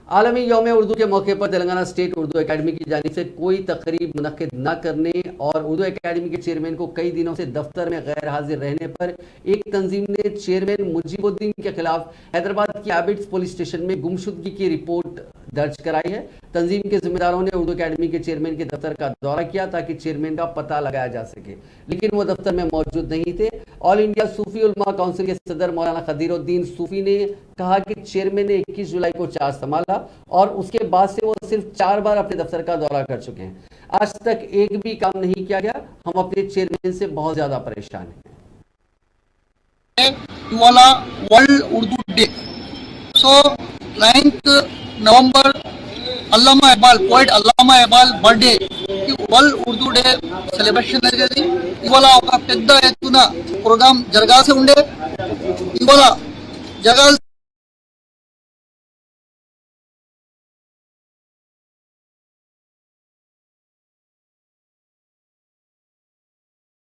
आलमी यौम उर्दू के मौके पर तेलंगाना स्टेट उर्दू एकेडमी की जानिब से कोई तकरीब मुनक्किद न करने और उर्दू एकेडमी के चेयरमैन को कई दिनों से दफ्तर में गैर हाजिर रहने पर एक तंजीम ने चेयरमैन मुजीबुद्दीन के खिलाफ हैदराबाद की एबिट्स पुलिस स्टेशन में गुमशुदगी की रिपोर्ट दर्ज कराई है। तंजीम के जिम्मेदारों ने उर्दू एकेडमी के चेयरमैन के दफ्तर का दौरा किया ताकि चेयरमैन का पता लगाया जा सके, लेकिन वो दफ्तर में मौजूद नहीं थे। ऑल इंडिया सूफी उलमा काउंसिल के सदर मौलाना खदीरुद्दीन सूफी ने कहा कि चेयरमैन ने 21 जुलाई को चार्ज संभाला और उसके बाद से वो सिर्फ 4 बार अपने दफ्तर का दौरा कर चुके हैं। आज तक एक भी काम नहीं किया गया। हम अपने चेयरमैन से बहुत ज्यादा परेशान हैं। इवाला world Urdu day, so 9th November Allama Iqbal poet Allama Iqbal birthday world Urdu day celebration జరిగేది. ఇవాళ ఒక పెద్ద ఎత్తున ప్రోగ్రాం జరగాల్సి ఉండే, ఇవాళ జరగాల్సి